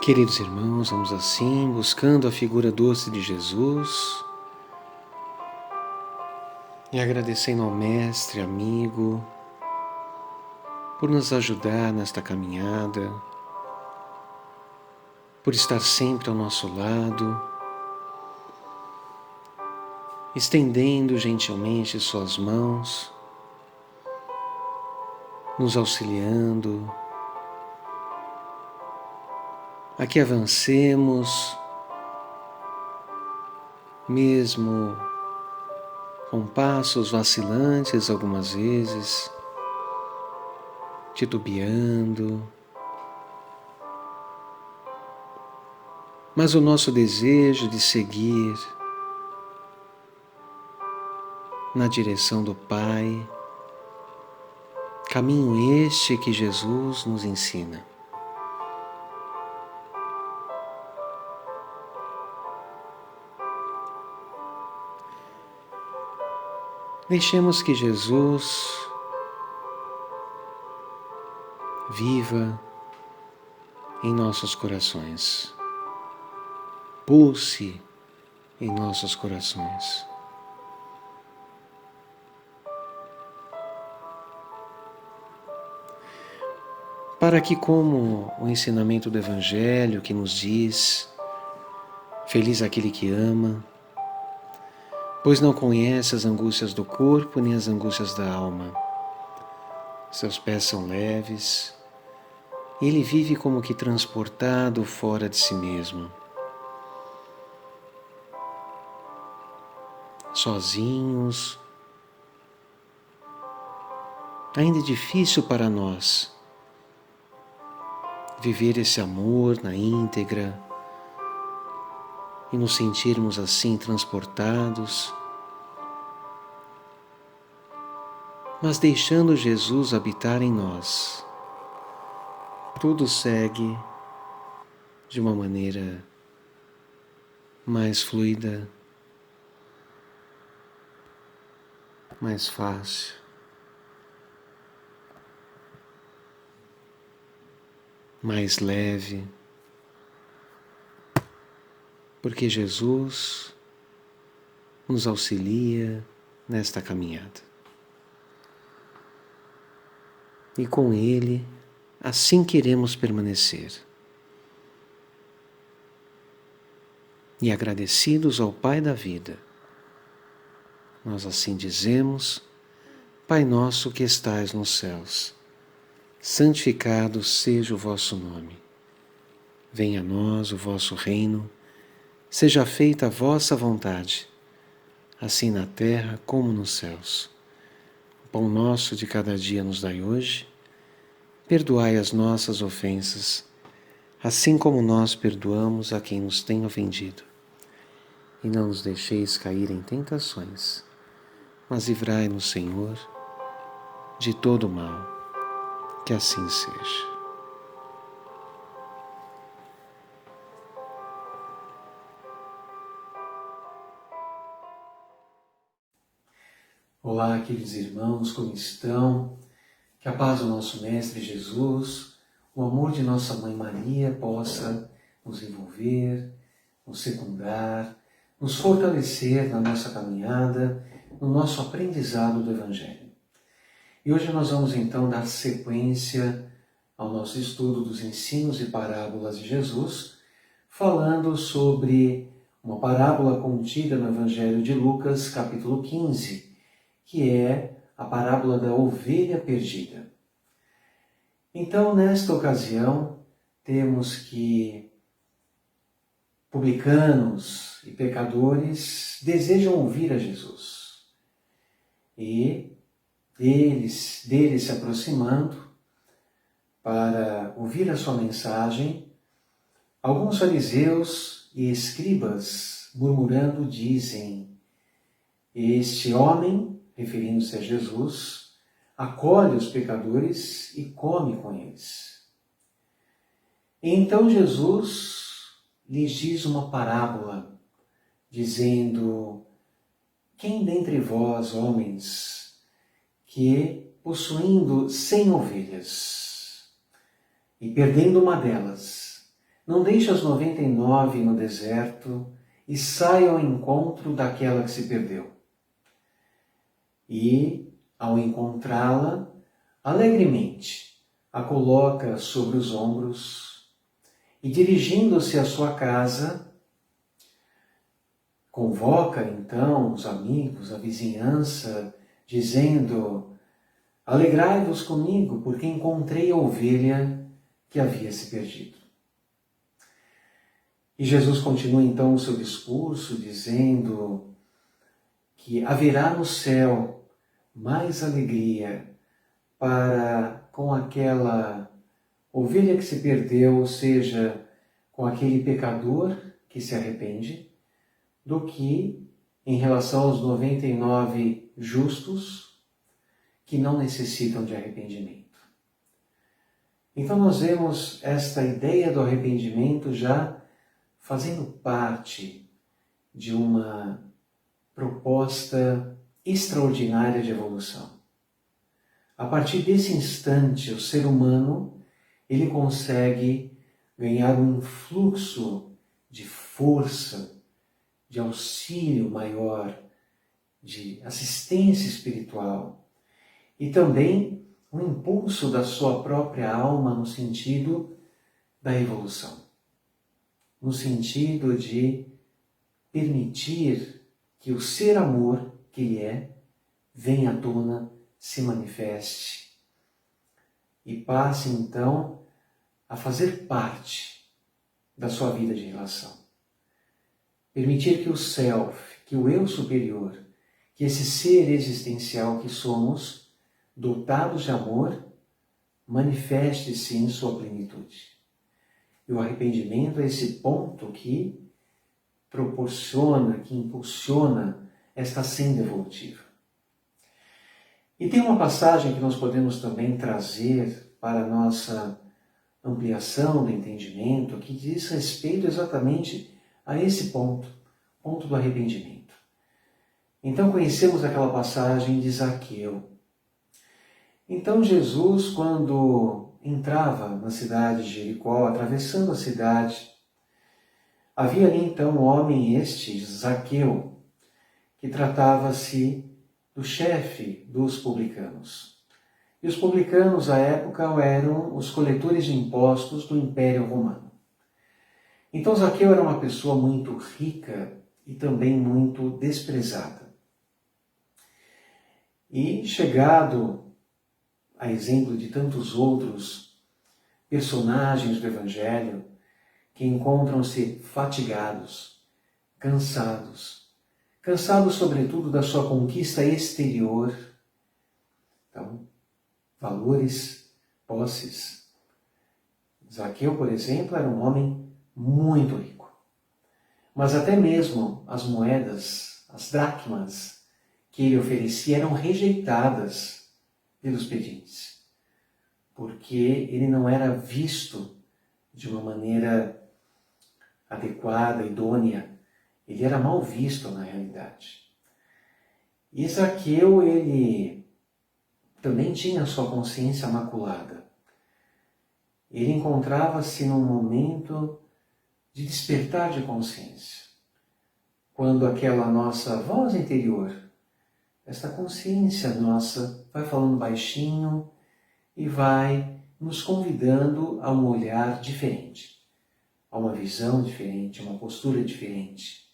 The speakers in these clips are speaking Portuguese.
Queridos irmãos, vamos assim, buscando a figura doce de Jesus e agradecendo ao Mestre, amigo, por nos ajudar nesta caminhada, por estar sempre ao nosso lado, estendendo gentilmente suas mãos, nos auxiliando a que avancemos, mesmo com passos vacilantes algumas vezes, titubeando, mas o nosso desejo de seguir na direção do Pai, caminho este que Jesus nos ensina. Deixemos que Jesus viva em nossos corações, pulse em nossos corações. Para que, como o ensinamento do Evangelho que nos diz, feliz aquele que ama, pois não conhece as angústias do corpo nem as angústias da alma. Seus pés são leves, e ele vive como que transportado fora de si mesmo. Sozinhos, ainda é difícil para nós viver esse amor na íntegra e nos sentirmos assim transportados, mas deixando Jesus habitar em nós, tudo segue de uma maneira mais fluida, mais fácil. Mais leve, porque Jesus nos auxilia nesta caminhada. E com Ele, assim queremos permanecer. E agradecidos ao Pai da vida, nós assim dizemos: Pai nosso que estais nos céus, santificado seja o vosso nome. Venha a nós o vosso reino, seja feita a vossa vontade, assim na terra como nos céus. O pão nosso de cada dia nos dai hoje, perdoai as nossas ofensas, assim como nós perdoamos a quem nos tem ofendido. E não nos deixeis cair em tentações, mas livrai-nos, Senhor, de todo o mal. Que assim seja. Olá, queridos irmãos, como estão? Que a paz do nosso Mestre Jesus, o amor de nossa Mãe Maria possa nos envolver, nos secundar, nos fortalecer na nossa caminhada, no nosso aprendizado do Evangelho. E hoje nós vamos então dar sequência ao nosso estudo dos ensinos e parábolas de Jesus, falando sobre uma parábola contida no Evangelho de Lucas, capítulo 15, que é a parábola da ovelha perdida. Então, nesta ocasião, temos que publicanos e pecadores desejam ouvir a Jesus. E dele se aproximando para ouvir a sua mensagem, alguns fariseus e escribas, murmurando, dizem: este homem, referindo-se a Jesus, acolhe os pecadores e come com eles. Então Jesus lhes diz uma parábola, dizendo: quem dentre vós, homens, que, possuindo 100 ovelhas e perdendo uma delas, não deixe as 99 no deserto e saia ao encontro daquela que se perdeu. E, ao encontrá-la, alegremente a coloca sobre os ombros e, dirigindo-se à sua casa, convoca então os amigos, a vizinhança, dizendo: alegrai-vos comigo, porque encontrei a ovelha que havia se perdido. E Jesus continua então o seu discurso dizendo que haverá no céu mais alegria para com aquela ovelha que se perdeu, ou seja, com aquele pecador que se arrepende, do que em relação aos 99 justos que não necessitam de arrependimento. Então nós vemos esta ideia do arrependimento já fazendo parte de uma proposta extraordinária de evolução. A partir desse instante, o ser humano, ele consegue ganhar um influxo de força, de auxílio maior, de assistência espiritual e também um impulso da sua própria alma no sentido da evolução, no sentido de permitir que o ser amor que ele é venha à tona, se manifeste e passe então a fazer parte da sua vida de relação. Permitir que o self, que o eu superior, que esse ser existencial que somos, dotados de amor, manifeste-se em sua plenitude. E o arrependimento é esse ponto que proporciona, que impulsiona esta senda evolutiva. E tem uma passagem que nós podemos também trazer para a nossa ampliação do entendimento, que diz respeito exatamente a esse ponto do arrependimento. Então conhecemos aquela passagem de Zaqueu. Então Jesus, quando entrava na cidade de Jericó, atravessando a cidade, havia ali então um homem Zaqueu, que tratava-se do chefe dos publicanos. E os publicanos à época eram os coletores de impostos do Império Romano. Então Zaqueu era uma pessoa muito rica e também muito desprezada. E chegado a exemplo de tantos outros personagens do Evangelho que encontram-se fatigados, cansados sobretudo da sua conquista exterior, então, valores, posses. Zaqueu, por exemplo, era um homem muito rico, mas até mesmo as moedas, as dracmas que ele oferecia eram rejeitadas pelos pedintes, porque ele não era visto de uma maneira adequada, idônea. Ele era mal visto na realidade. E Zaqueu, ele também tinha sua consciência maculada. Ele encontrava-se num momento de despertar de consciência, quando aquela nossa voz interior, esta consciência nossa, vai falando baixinho e vai nos convidando a um olhar diferente, a uma visão diferente, a uma postura diferente,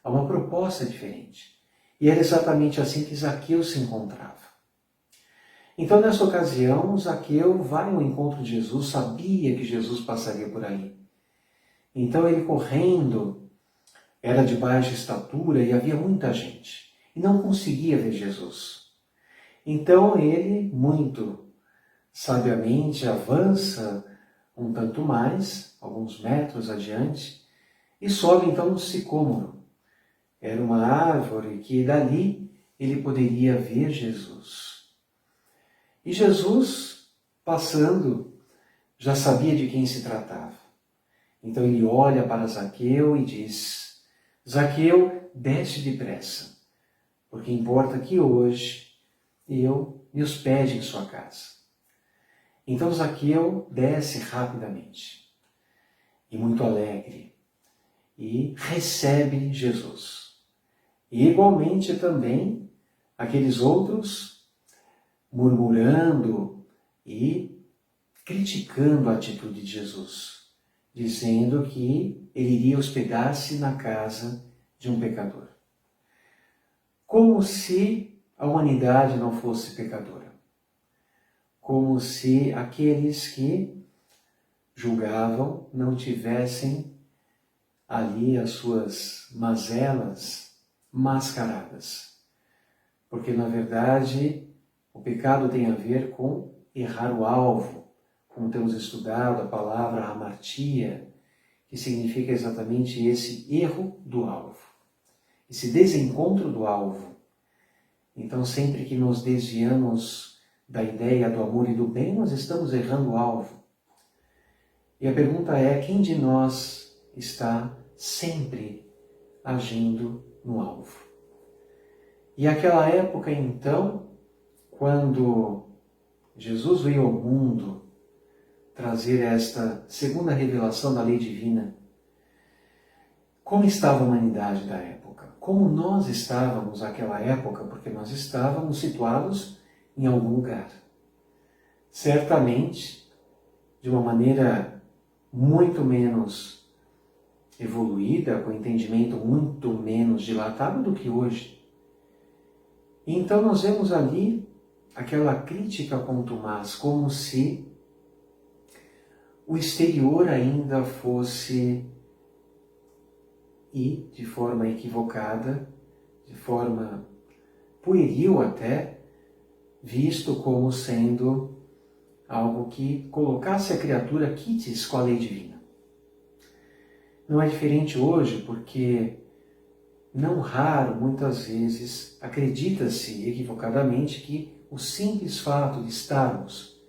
a uma proposta diferente. E era exatamente assim que Zaqueu se encontrava. Então, nessa ocasião, Zaqueu vai ao encontro de Jesus, sabia que Jesus passaria por ali. Então, ele correndo, era de baixa estatura e havia muita gente, e não conseguia ver Jesus. Então, ele, muito sabiamente, avança um tanto mais, alguns metros adiante, e sobe então no sicômoro. Era uma árvore que dali ele poderia ver Jesus. E Jesus, passando, já sabia de quem se tratava. Então ele olha para Zaqueu e diz: Zaqueu, desce depressa, porque importa que hoje eu me hospede em sua casa. Então Zaqueu desce rapidamente. e muito alegre e recebe Jesus. E igualmente também aqueles outros murmurando e criticando a atitude de Jesus, dizendo que ele iria hospedar-se na casa de um pecador. Como se a humanidade não fosse pecadora. Como se aqueles que julgavam não tivessem ali as suas mazelas mascaradas. Porque, na verdade, o pecado tem a ver com errar o alvo, como temos estudado a palavra hamartia, que significa exatamente esse erro do alvo, esse desencontro do alvo. Então, sempre que nos desviamos da ideia do amor e do bem, nós estamos errando o alvo. E a pergunta é, quem de nós está sempre agindo no alvo? E aquela época, então, quando Jesus veio ao mundo trazer esta segunda revelação da lei divina, como estava a humanidade da época? Como nós estávamos naquela época? Porque nós estávamos situados em algum lugar. Certamente, de uma maneira muito menos evoluída, com entendimento muito menos dilatado do que hoje. E então nós vemos ali aquela crítica contumaz, como se o exterior ainda fosse, e de forma equivocada, de forma pueril até, visto como sendo algo que colocasse a criatura quites com a lei divina. Não é diferente hoje, porque não raro, muitas vezes, acredita-se equivocadamente que o simples fato de estarmos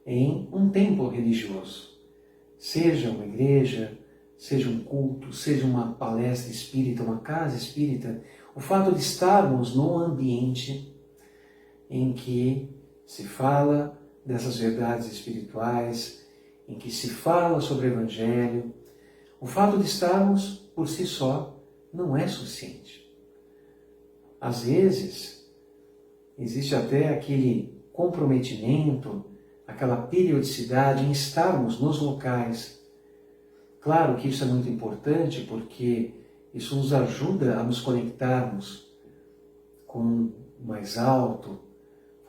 em um templo religioso, seja uma igreja, seja um culto, seja uma palestra espírita, uma casa espírita, o fato de estarmos num ambiente em que se fala dessas verdades espirituais, em que se fala sobre o Evangelho, o fato de estarmos por si só não é suficiente. Às vezes, existe até aquele comprometimento, aquela periodicidade em estarmos nos locais. Claro que isso é muito importante porque isso nos ajuda a nos conectarmos com o mais alto,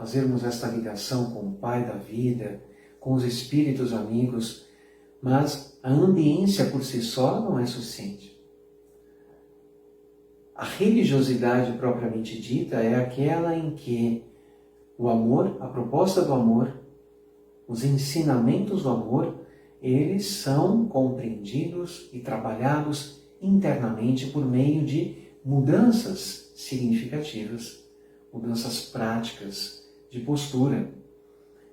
fazermos esta ligação com o Pai da vida, com os espíritos amigos, mas a ambiência por si só não é suficiente. A religiosidade propriamente dita é aquela em que o amor, a proposta do amor, os ensinamentos do amor, eles são compreendidos e trabalhados internamente por meio de mudanças significativas, mudanças práticas de postura.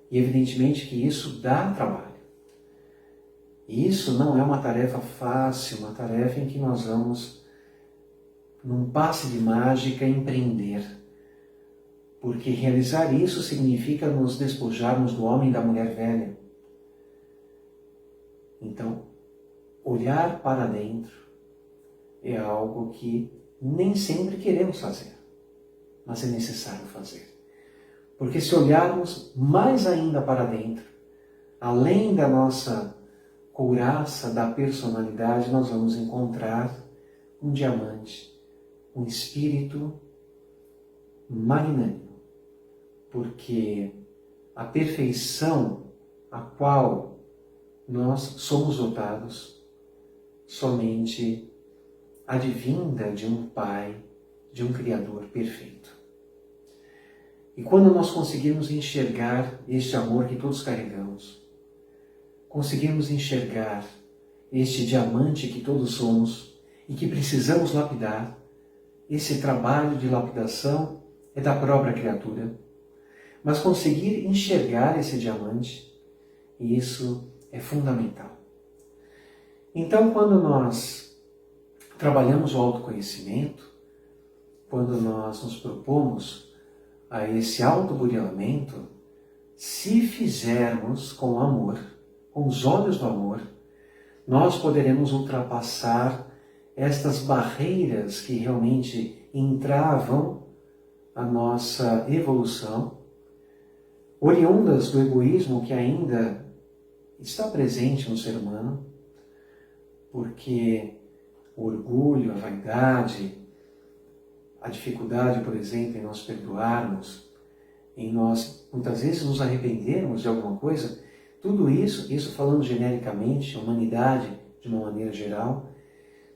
E evidentemente que isso dá trabalho. Isso não é uma tarefa fácil, uma tarefa em que nós vamos, num passe de mágica, empreender. Porque realizar isso significa nos despojarmos do homem e da mulher velha. Então, olhar para dentro é algo que nem sempre queremos fazer, mas é necessário fazer. Porque se olharmos mais ainda para dentro, além da nossa couraça da personalidade, nós vamos encontrar um diamante, um espírito magnânimo. Porque a perfeição a qual nós somos dotados somente advinda de um Pai, de um Criador perfeito. E quando nós conseguirmos enxergar este amor que todos carregamos, conseguirmos enxergar este diamante que todos somos e que precisamos lapidar, esse trabalho de lapidação é da própria criatura, mas conseguir enxergar esse diamante, isso é fundamental. Então, quando nós trabalhamos o autoconhecimento, quando nós nos propomos a esse autoburilamento, se fizermos com amor, com os olhos do amor, nós poderemos ultrapassar estas barreiras que realmente entravam a nossa evolução, oriundas do egoísmo que ainda está presente no ser humano, porque o orgulho, a vaidade, a dificuldade, por exemplo, em nós perdoarmos, em nós muitas vezes nos arrependermos de alguma coisa, tudo isso falando genericamente, a humanidade de uma maneira geral,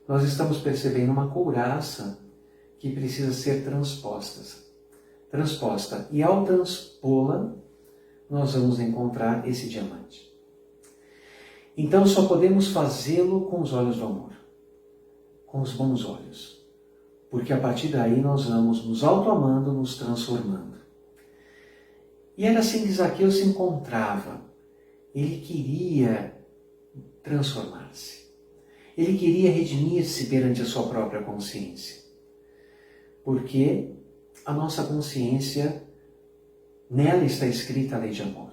nós estamos percebendo uma couraça que precisa ser transposta. E ao transpô-la, nós vamos encontrar esse diamante. Então só podemos fazê-lo com os olhos do amor, com os bons olhos, porque a partir daí nós vamos nos autoamando, nos transformando. E era assim que Zaqueu se encontrava. Ele queria transformar-se. Ele queria redimir-se perante a sua própria consciência. Porque a nossa consciência, nela está escrita a lei de amor.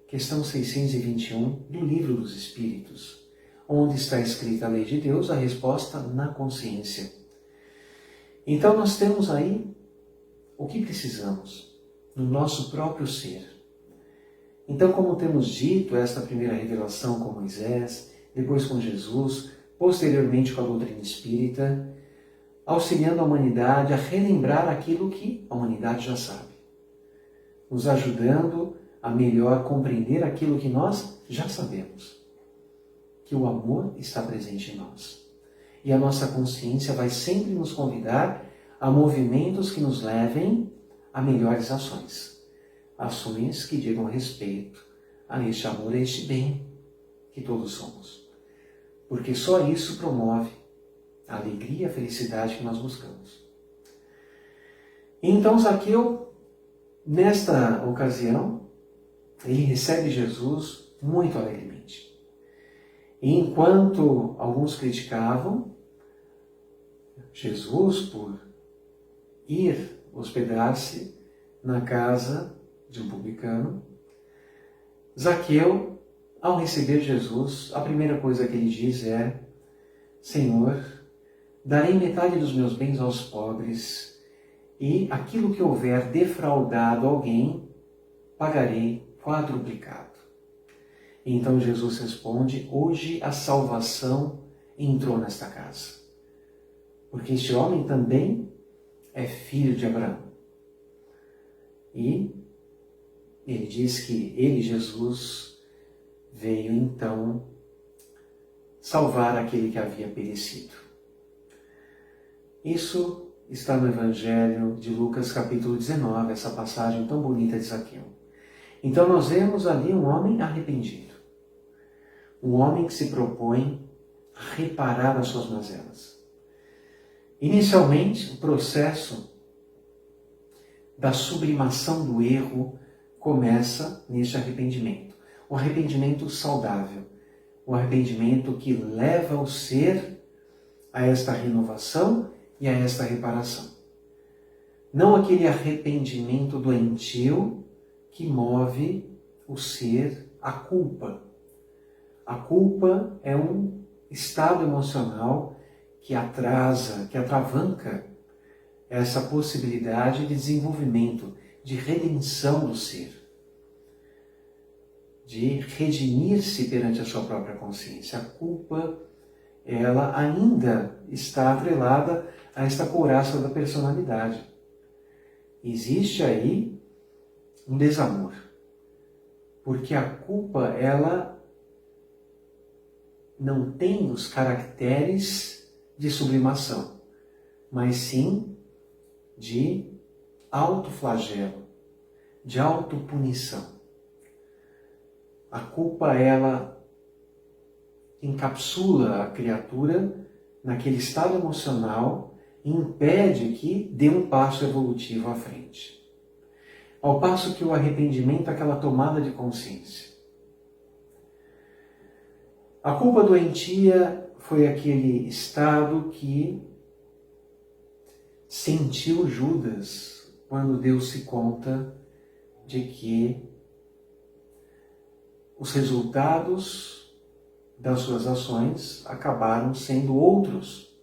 Questão 621 do Livro dos Espíritos. Onde está escrita a lei de Deus, a resposta na consciência. Então nós temos aí o que precisamos no nosso próprio ser. Então, como temos dito, esta primeira revelação com Moisés, depois com Jesus, posteriormente com a doutrina espírita, auxiliando a humanidade a relembrar aquilo que a humanidade já sabe, nos ajudando a melhor compreender aquilo que nós já sabemos, que o amor está presente em nós. E a nossa consciência vai sempre nos convidar a movimentos que nos levem a melhores ações. Ações que digam respeito a este amor, a este bem que todos somos. Porque só isso promove a alegria e a felicidade que nós buscamos. Então Zaqueu, nesta ocasião, ele recebe Jesus muito alegremente. E enquanto alguns criticavam Jesus por ir hospedar-se na casa de um publicano, Zaqueu, ao receber Jesus, a primeira coisa que ele diz é: Senhor, darei metade dos meus bens aos pobres e aquilo que houver defraudado alguém, pagarei quadruplicado. E então Jesus responde: hoje a salvação entrou nesta casa, porque este homem também é filho de Abraão. E ele diz que ele, Jesus, veio então salvar aquele que havia perecido. Isso está no Evangelho de Lucas, capítulo 19, essa passagem tão bonita de Zaqueu. Então nós vemos ali um homem arrependido, um homem que se propõe a reparar as suas mazelas. Inicialmente, o processo da sublimação do erro começa neste arrependimento. O arrependimento saudável, o arrependimento que leva o ser a esta renovação e a esta reparação. Não aquele arrependimento doentio que move o ser à culpa. A culpa é um estado emocional que atrasa, que atravanca essa possibilidade de desenvolvimento, de redenção do ser, de redimir-se perante a sua própria consciência. A culpa, ela ainda está atrelada a esta couraça da personalidade. Existe aí um desamor, porque a culpa, ela não tem os caracteres de sublimação, mas sim de autoflagelo, de autopunição. A culpa, ela encapsula a criatura naquele estado emocional e impede que dê um passo evolutivo à frente. Ao passo que o arrependimento é aquela tomada de consciência. A culpa doentia foi aquele estado que sentiu Judas quando deu-se conta de que os resultados das suas ações acabaram sendo outros.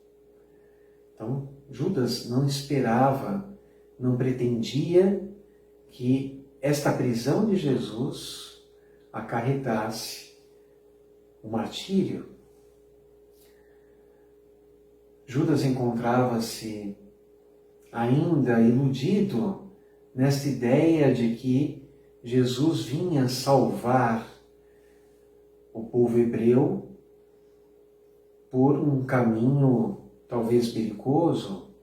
Então, Judas não esperava, não pretendia que esta prisão de Jesus acarretasse o martírio. Judas encontrava-se ainda iludido nesta ideia de que Jesus vinha salvar o povo hebreu por um caminho talvez belicoso,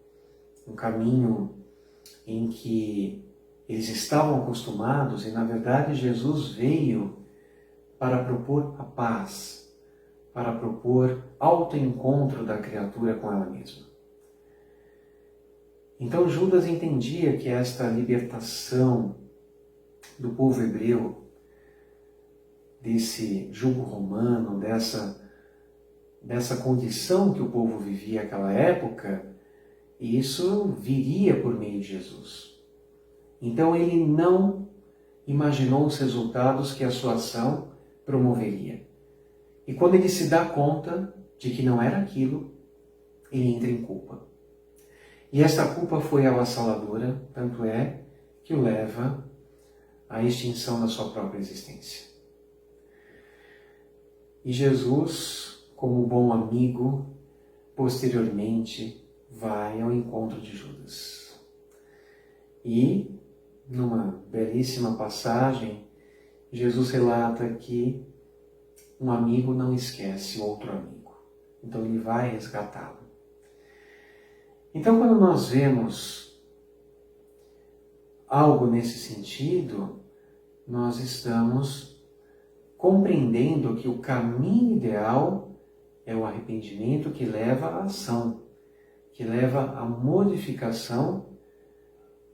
um caminho em que eles estavam acostumados, e na verdade Jesus veio para propor a paz, para propor autoencontro da criatura com ela mesma. Então Judas entendia que esta libertação do povo hebreu, desse jugo romano, dessa condição que o povo vivia naquela época, isso viria por meio de Jesus. Então ele não imaginou os resultados que a sua ação promoveria. E quando ele se dá conta de que não era aquilo, ele entra em culpa. E esta culpa foi avassaladora, tanto é que o leva à extinção da sua própria existência. E Jesus, como bom amigo, posteriormente vai ao encontro de Judas. E, numa belíssima passagem, Jesus relata que um amigo não esquece outro amigo. Então ele vai resgatá-lo. Então, quando nós vemos algo nesse sentido, nós estamos compreendendo que o caminho ideal é o arrependimento que leva à ação, que leva à modificação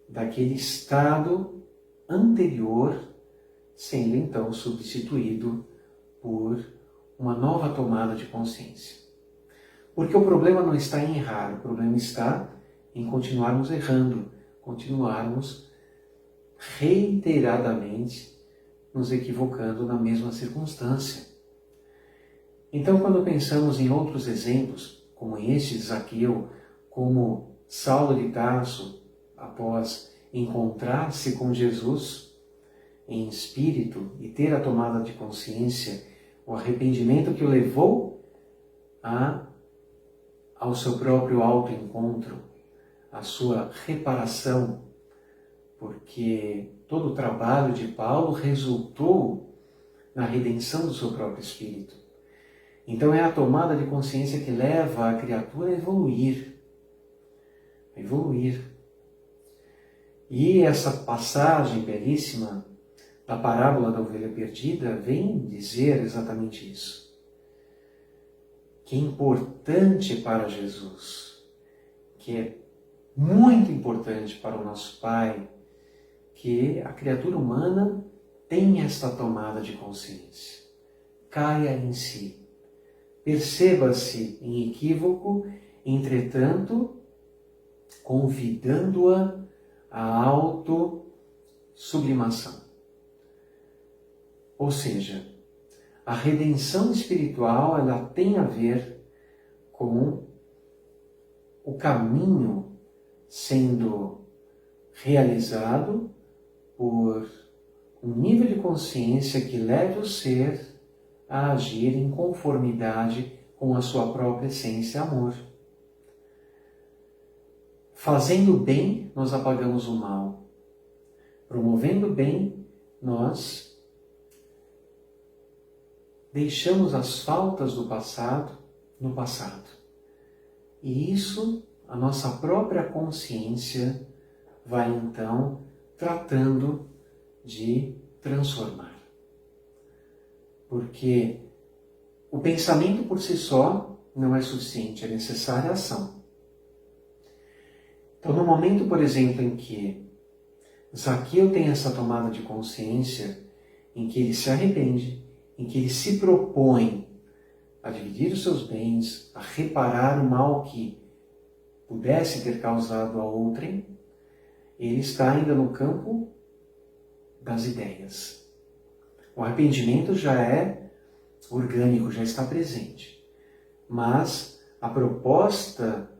daquele estado anterior, sendo então substituído por uma nova tomada de consciência. Porque o problema não está em errar, o problema está em continuarmos errando, continuarmos reiteradamente nos equivocando na mesma circunstância. Então, quando pensamos em outros exemplos, como este de Zaqueu, como Saulo de Tarso, após encontrar-se com Jesus em espírito e ter a tomada de consciência, o arrependimento que o levou ao seu próprio autoencontro, à sua reparação, porque todo o trabalho de Paulo resultou na redenção do seu próprio espírito. Então é a tomada de consciência que leva a criatura a evoluir. E essa passagem belíssima da parábola da ovelha perdida vem dizer exatamente isso. Que é importante para Jesus, que é muito importante para o nosso Pai, que a criatura humana tenha esta tomada de consciência. Caia em si. Perceba-se em equívoco, entretanto, convidando-a à autossublimação. Ou seja, a redenção espiritual ela tem a ver com o caminho sendo realizado por um nível de consciência que leve o ser a agir em conformidade com a sua própria essência amor. Fazendo o bem, nós apagamos o mal. Promovendo o bem, nós deixamos as faltas do passado no passado. E isso, a nossa própria consciência vai então tratando de transformar. Porque o pensamento por si só não é suficiente, é necessária a ação. Então, no momento, por exemplo, em que Zaqueu tem essa tomada de consciência, em que ele se arrepende, em que ele se propõe a dividir os seus bens, a reparar o mal que pudesse ter causado a outrem, ele está ainda no campo das ideias. O arrependimento já é orgânico já está presente, mas a proposta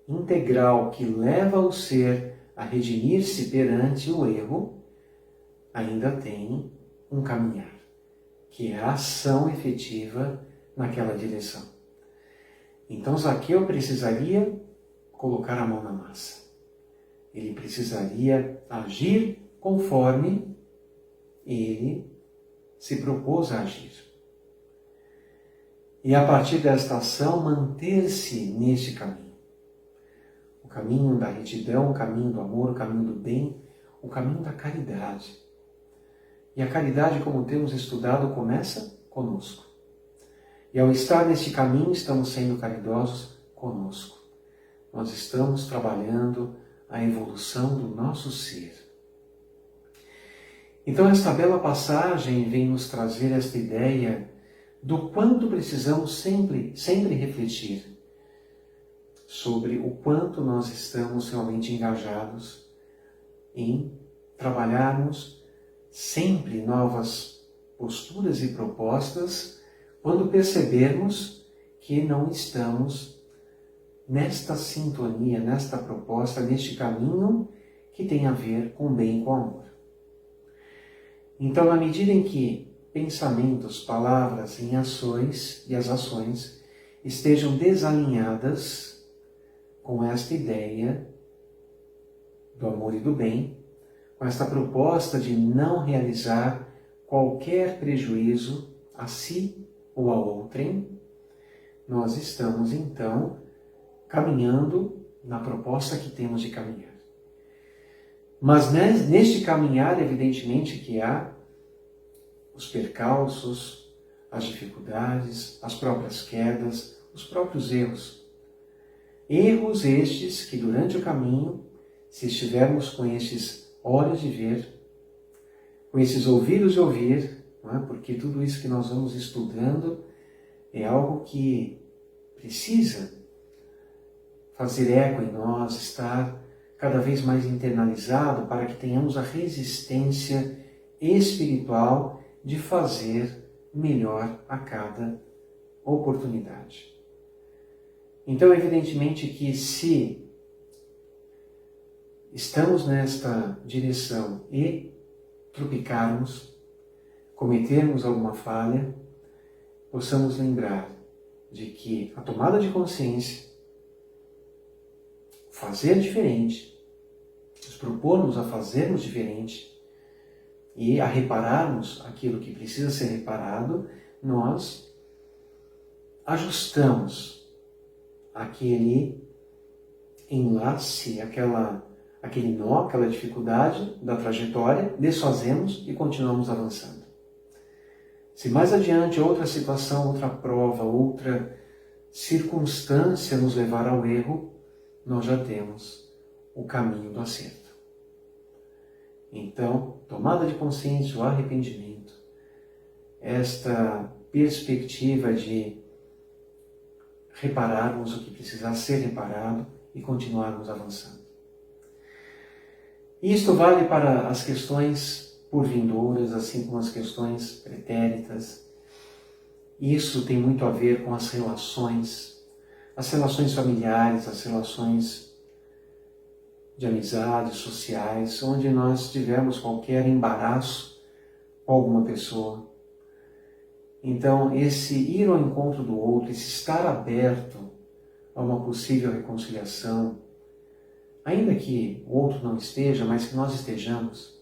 integral que leva o ser a redimir-se perante o erro ainda tem um caminhar, que é a ação efetiva naquela direção. Então Zaqueu precisaria colocar a mão na massa. Ele precisaria agir conforme ele se propôs a agir. E a partir desta ação, manter-se neste caminho. O caminho da retidão, o caminho do amor, o caminho do bem, o caminho da caridade. E a caridade, como temos estudado, começa conosco. E ao estar neste caminho, estamos sendo caridosos conosco. Nós estamos trabalhando a evolução do nosso ser. Então, esta bela passagem vem nos trazer esta ideia do quanto precisamos sempre refletir sobre o quanto nós estamos realmente engajados em trabalharmos sempre novas posturas e propostas quando percebermos que não estamos nesta sintonia, nesta proposta, neste caminho que tem a ver com o bem e com o amor. Então, na medida em que pensamentos, palavras e ações estejam desalinhadas com esta ideia do amor e do bem, com esta proposta de não realizar qualquer prejuízo a si ou a outrem, nós estamos então caminhando na proposta que temos de caminhar. Mas neste caminhar, evidentemente que há os percalços, as dificuldades, as próprias quedas, os próprios erros. Erros estes que durante o caminho, se estivermos com estes olhos de ver, com esses ouvidos de ouvir, não é? Porque tudo isso que nós vamos estudando é algo que precisa fazer eco em nós, estar cada vez mais internalizado para que tenhamos a resistência espiritual de fazer melhor a cada oportunidade. Então, evidentemente que se estamos nesta direção e tropicarmos, cometermos alguma falha, possamos lembrar de que a tomada de consciência, fazer diferente, nos propormos a fazermos diferente e a repararmos aquilo que precisa ser reparado, nós ajustamos aquele enlace, aquele nó, aquela dificuldade da trajetória, desfazemos e continuamos avançando. Se mais adiante outra situação, outra prova, outra circunstância nos levar ao erro, nós já temos o caminho do acerto. Então, tomada de consciência, o arrependimento, esta perspectiva de repararmos o que precisar ser reparado e continuarmos avançando. Isto vale para as questões por vindouras, assim como as questões pretéritas. Isso tem muito a ver com as relações familiares, as relações de amizades sociais, onde nós tivermos qualquer embaraço com alguma pessoa. Então, esse ir ao encontro do outro, esse estar aberto a uma possível reconciliação, ainda que o outro não esteja, mas que nós estejamos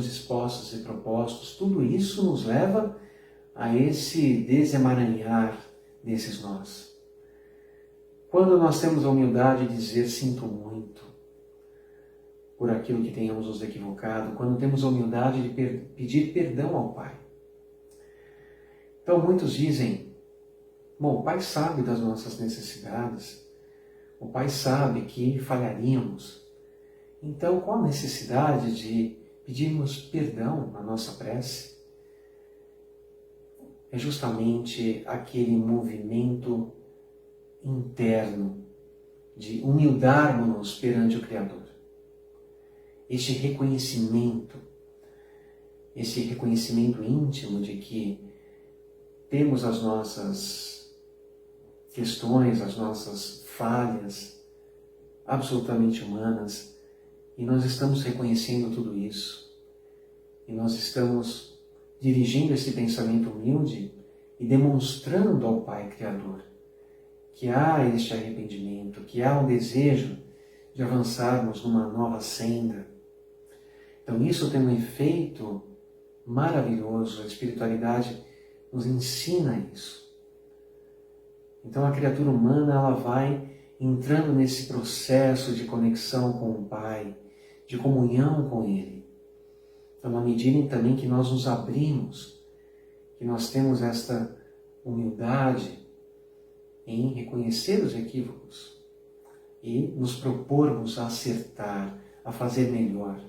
dispostos e propostos, tudo isso nos leva a esse desemaranhar desses nós. Quando nós temos a humildade de dizer sinto muito por aquilo que tenhamos nos equivocado, quando temos a humildade de pedir perdão ao Pai. Então muitos dizem, bom, o Pai sabe das nossas necessidades, o Pai sabe que falharíamos, então qual a necessidade de pedirmos perdão na nossa prece? É justamente aquele movimento interno de humildarmos-nos perante o Criador. Este reconhecimento íntimo de que temos as nossas questões, as nossas falhas absolutamente humanas, e nós estamos reconhecendo tudo isso, e nós estamos dirigindo esse pensamento humilde e demonstrando ao Pai Criador que há este arrependimento, que há um desejo de avançarmos numa nova senda. Então isso tem um efeito maravilhoso, a espiritualidade nos ensina isso. Então a criatura humana, ela vai entrando nesse processo de conexão com o Pai, de comunhão com Ele. Então, na medida em também que nós nos abrimos, que nós temos esta humildade em reconhecer os equívocos e nos propormos a acertar, a fazer melhor.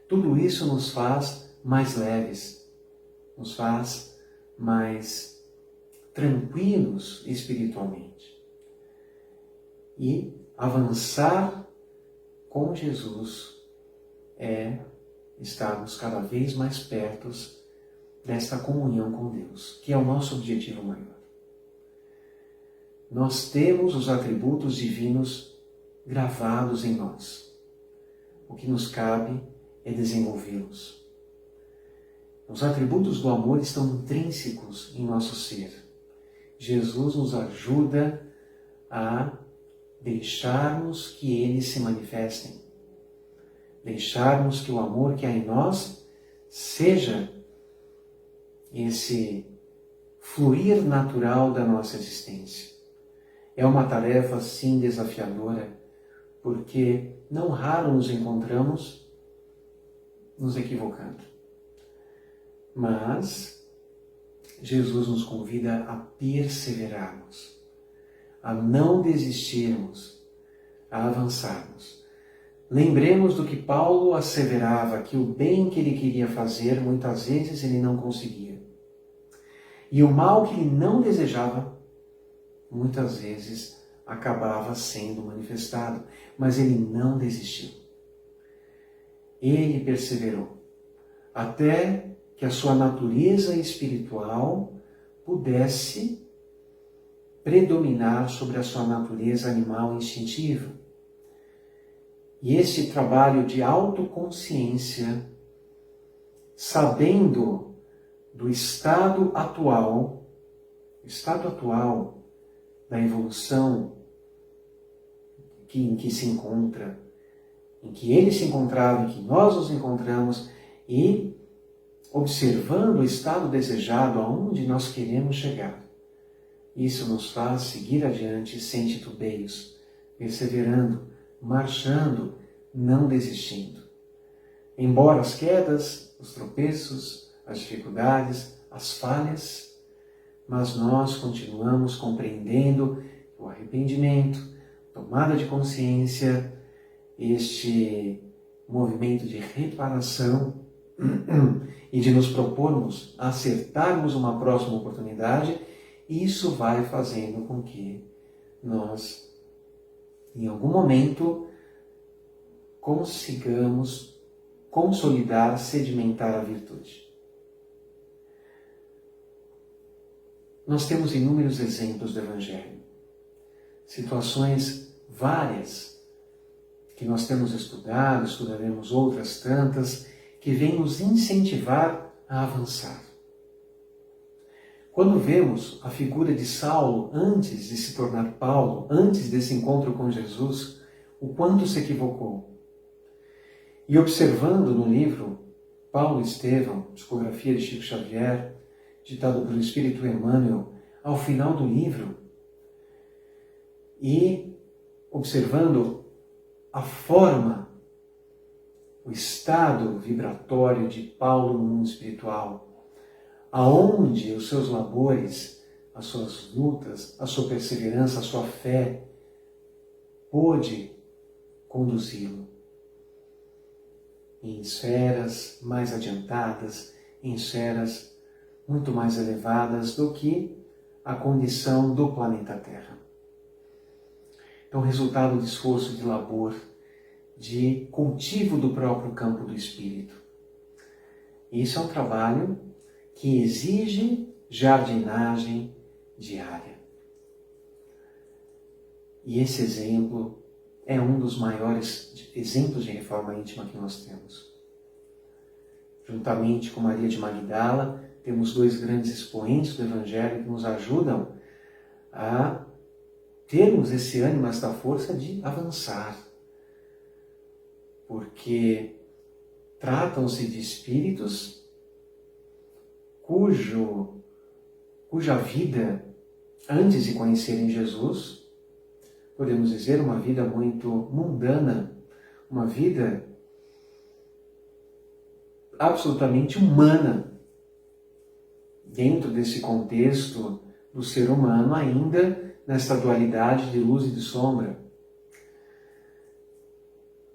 Tudo isso nos faz mais leves, nos faz mais tranquilos espiritualmente. E avançar com Jesus é estarmos cada vez mais perto desta comunhão com Deus, que é o nosso objetivo maior. Nós temos os atributos divinos gravados em nós. O que nos cabe é desenvolvê-los. Os atributos do amor estão intrínsecos em nosso ser. Jesus nos ajuda a deixarmos que eles se manifestem. Deixarmos que o amor que há em nós seja esse fluir natural da nossa existência. É uma tarefa, sim, desafiadora, porque não raro nos encontramos nos equivocando. Mas Jesus nos convida a perseverarmos, a não desistirmos, a avançarmos. Lembremos do que Paulo asseverava, que o bem que ele queria fazer, muitas vezes ele não conseguia. E o mal que ele não desejava, muitas vezes acabava sendo manifestado, mas ele não desistiu. Ele perseverou, até que a sua natureza espiritual pudesse predominar sobre a sua natureza animal instintiva. E esse trabalho de autoconsciência, sabendo do estado atual da evolução em que se encontra, em que ele se encontrava, em que nós nos encontramos, e observando o estado desejado aonde nós queremos chegar. Isso nos faz seguir adiante sem titubeios, perseverando, marchando, não desistindo. Embora as quedas, os tropeços, as dificuldades, as falhas, mas nós continuamos compreendendo o arrependimento, tomada de consciência, este movimento de reparação e de nos propormos a acertarmos uma próxima oportunidade. Isso vai fazendo com que nós, em algum momento, consigamos consolidar, sedimentar a virtude. Nós temos inúmeros exemplos do Evangelho, situações várias que nós temos estudado, estudaremos outras tantas, que vêm nos incentivar a avançar. Quando vemos a figura de Saulo antes de se tornar Paulo, antes desse encontro com Jesus, o quanto se equivocou. E observando no livro Paulo Estevão, psicografia de Chico Xavier, ditado pelo Espírito Emmanuel, ao final do livro, e observando a forma, o estado vibratório de Paulo no mundo espiritual, aonde os seus labores, as suas lutas, a sua perseverança, a sua fé, pôde conduzi-lo em esferas mais adiantadas, em esferas muito mais elevadas do que a condição do planeta Terra. Então, resultado de esforço, de labor, de cultivo do próprio campo do espírito. Isso é um trabalho que exige jardinagem diária. E esse exemplo é um dos maiores exemplos de reforma íntima que nós temos. Juntamente com Maria de Magdala, temos dois grandes expoentes do Evangelho que nos ajudam a termos esse ânimo, esta força de avançar. Porque tratam-se de espíritos cuja vida, antes de conhecerem Jesus, podemos dizer, uma vida muito mundana, uma vida absolutamente humana, dentro desse contexto do ser humano, ainda nesta dualidade de luz e de sombra.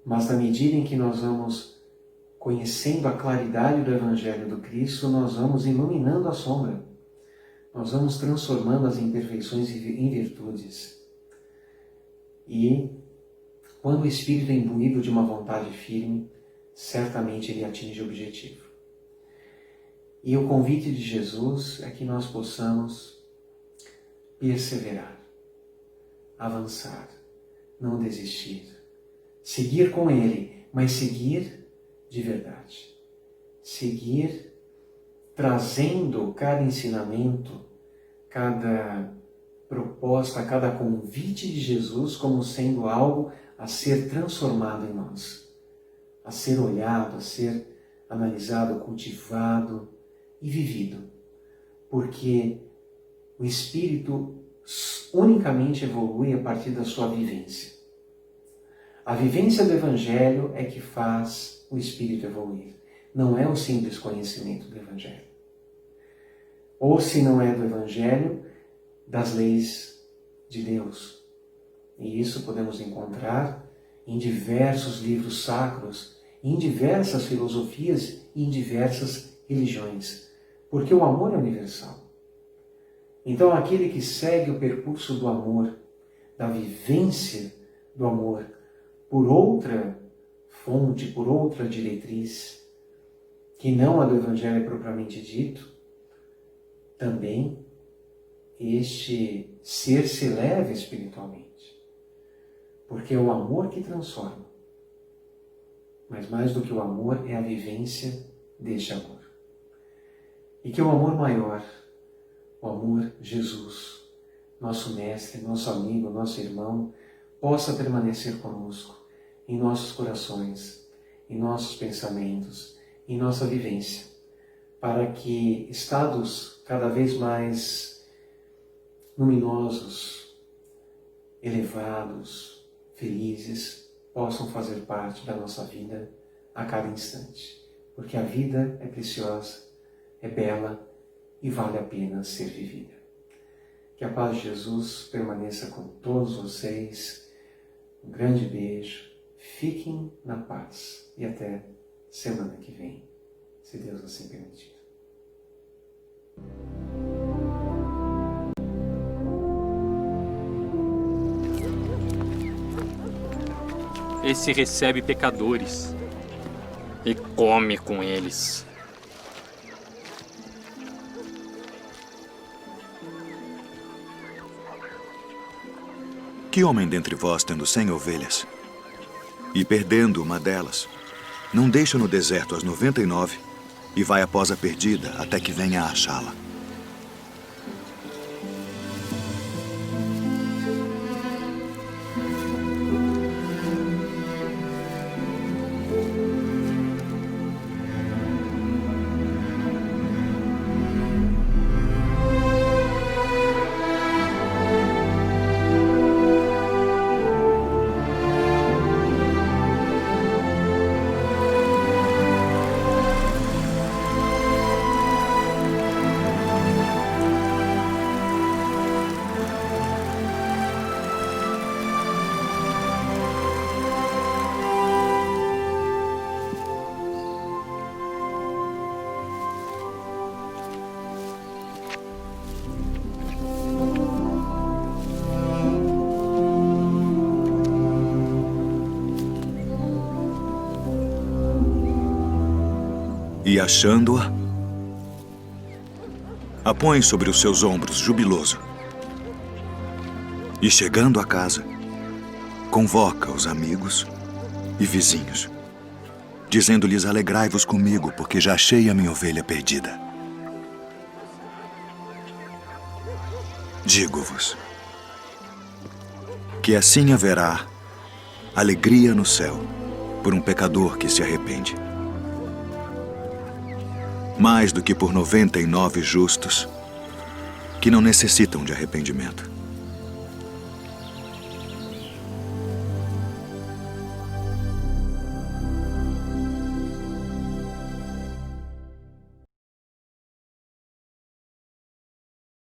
Mas na medida em que nós vamos conhecendo a claridade do Evangelho do Cristo, nós vamos iluminando a sombra. Nós vamos transformando as imperfeições em virtudes. E quando o Espírito é imbuído de uma vontade firme, certamente ele atinge o objetivo. E o convite de Jesus é que nós possamos perseverar, avançar, não desistir, seguir com Ele, mas seguir de verdade. Seguir trazendo cada ensinamento, cada proposta, cada convite de Jesus como sendo algo a ser transformado em nós, a ser olhado, a ser analisado, cultivado e vivido. Porque o Espírito unicamente evolui a partir da sua vivência. A vivência do Evangelho é que faz o Espírito evoluir. Não é o simples conhecimento do Evangelho. Ou, se não é do Evangelho, das leis de Deus. E isso podemos encontrar em diversos livros sacros, em diversas filosofias e em diversas religiões. Porque o amor é universal. Então, aquele que segue o percurso do amor, da vivência do amor, por outra fonte, por outra diretriz, que não a do Evangelho é propriamente dito, também este ser se eleva espiritualmente. Porque é o amor que transforma. Mas mais do que o amor, é a vivência deste amor. E que o amor maior, o amor Jesus, nosso mestre, nosso amigo, nosso irmão, possa permanecer conosco, em nossos corações, em nossos pensamentos, em nossa vivência, para que estados cada vez mais luminosos, elevados, felizes, possam fazer parte da nossa vida a cada instante. Porque a vida é preciosa, é bela e vale a pena ser vivida. Que a paz de Jesus permaneça com todos vocês. Um grande beijo. Fiquem na paz. E até semana que vem, se Deus assim permitir. Esse recebe pecadores e come com eles. Que homem dentre vós, tendo 100 ovelhas, e perdendo uma delas, não deixa no deserto as 99 e vai após a perdida até que venha a achá-la? E achando-a, a põe sobre os seus ombros jubiloso. E chegando a casa, convoca os amigos e vizinhos, dizendo-lhes: alegrai-vos comigo, porque já achei a minha ovelha perdida. Digo-vos que assim haverá alegria no céu por um pecador que se arrepende, mais do que por 99 justos que não necessitam de arrependimento.